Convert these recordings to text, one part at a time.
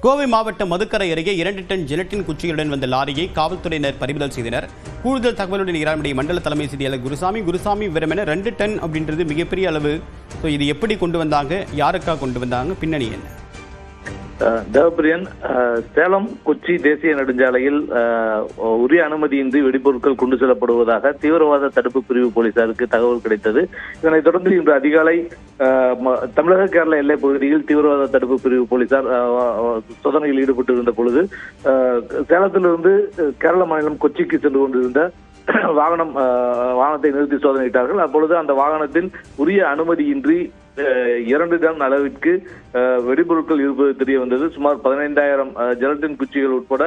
கோவை மாவட்டம் மதுக்கரை அருகே 2 ton gelatin குச்சிகளுடன் வந்த லாரியை காவல்துறையினர் பறிமுதல் செய்தனர். கூடுதல் தகவலுடன் இரானுடைய மண்டல தலைமை செய்தியாளர் குருசாமி விவரமென 2 டன் அப்படின்றது மிகப்பெரிய அளவு. இது எப்படி கொண்டு வந்தாங்க, யாருக்காக கொண்டு வந்தாங்க, பின்னணி என்ன? தேவபிரியன், சேலம் கொச்சி தேசிய நெடுஞ்சாலையில் உரிய அனுமதியின்றி வெடிபொருட்கள் கொண்டு செல்லப்படுவதாக தீவிரவாத தடுப்பு பிரிவு போலீசாருக்கு தகவல் கிடைத்தது. இதனைத் தொடர்ந்து இன்று அதிகாலை தமிழக கேரள எல்லைப் பகுதியில் தீவிரவாத தடுப்பு பிரிவு போலீசார் சோதனையில் ஈடுபட்டிருந்த பொழுது சேலத்திலிருந்து கேரள மாநிலம் கொச்சிக்கு சென்று கொண்டிருந்த வாகனத்தை நிறுத்தி சோதனையிட்டார்கள். அப்பொழுது அந்த வாகனத்தில் உரிய அனுமதியின்றி 2 டன் அளவிற்கு வெடிபொருட்கள் இருப்பது தெரிய வந்தது. சுமார் 15,000 ஜெலட்டின் குச்சிகள் உட்பட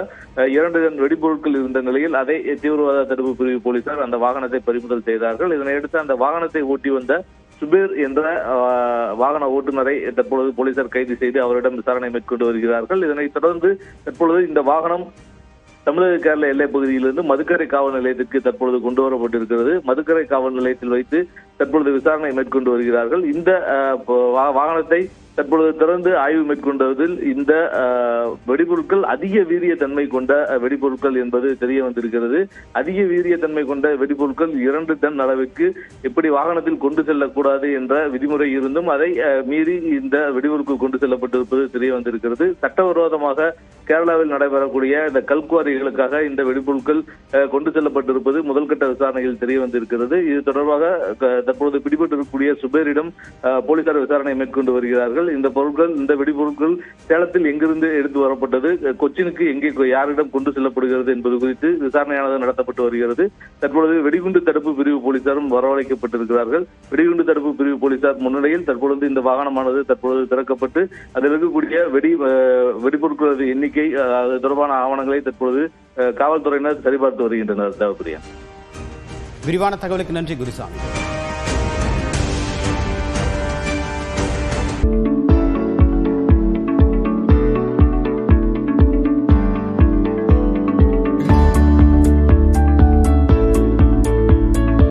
2 டன் வெடிபொருட்கள் இருந்த நிலையில் அதை தீவிரவாத தடுப்பு பிரிவு போலீசார் அந்த வாகனத்தை பறிமுதல் செய்தார்கள். இதனையடுத்து அந்த வாகனத்தை ஓட்டி வந்த சுபேர் என்ற வாகன ஓட்டுநரை தற்பொழுது போலீசார் கைது செய்து அவரிடம் விசாரணை மேற்கொண்டு வருகிறார்கள். இதனைத் தொடர்ந்து தற்பொழுது இந்த வாகனம் தமிழக கேரள எல்லைப் பகுதியிலிருந்து மதுக்கரை காவல் நிலையத்திற்கு தற்பொழுது கொண்டு வரப்பட்டிருக்கிறது. மதுக்கரை காவல் நிலையத்தில் வைத்து தற்பொழுது விசாரணை மேற்கொண்டு வருகிறார்கள். இந்த வாகனத்தை தற்பொழுது திறந்து ஆய்வு மேற்கொண்டதில் இந்த வெடிபொருட்கள் அதிக வீரியத்தன்மை கொண்ட வெடிபொருட்கள் என்பது தெரிய வந்திருக்கிறது. அதிக வீரியத்தன்மை கொண்ட வெடிபொருட்கள் 2 டன் அளவுக்கு எப்படி வாகனத்தில் கொண்டு செல்லக்கூடாது என்ற விதிமுறை இருந்தும் அதை மீறி இந்த வெடிபொருட்கள் கொண்டு செல்லப்பட்டிருப்பது தெரிய வந்திருக்கிறது. சட்டவிரோதமாக கேரளாவில் நடைபெறக்கூடிய இந்த கல்குவாரிகளுக்காக இந்த வெடிபொருட்கள் கொண்டு செல்லப்பட்டிருப்பது முதல்கட்ட விசாரணையில் தெரிய வந்திருக்கிறது. இது தொடர்பாக தற்பொழுது பிடிபட்டிருக்கக்கூடிய சுபேரிடம் போலீசார் விசாரணை மேற்கொண்டு வருகிறார்கள். இந்த வெடிபொருட்கள் சேலத்தில் எங்கிருந்து எடுத்து வரப்பட்டது, கொச்சினுக்கு எங்கே யாரிடம் கொண்டு செல்லப்படுகிறது என்பது குறித்து விசாரணையானது நடத்தப்பட்டு வருகிறது. தற்பொழுது வெடிகுண்டு தடுப்பு பிரிவு போலீசாரும் வரவழைக்கப்பட்டிருக்கிறார்கள். வெடிகுண்டு தடுப்பு பிரிவு போலீசார் முன்னிலையில் தற்பொழுது இந்த வாகனமானது தற்பொழுது திறக்கப்பட்டு அதில் இருக்கக்கூடிய வெடிபொருட்களது எண்ணிக்கை அது தொடர்பான ஆவணங்களை தற்பொழுது காவல்துறையினர் சரிபார்த்து வருகின்றனர். தேவப்பிரியா, விரிவான தகவலுக்கு நன்றி குருசாமி.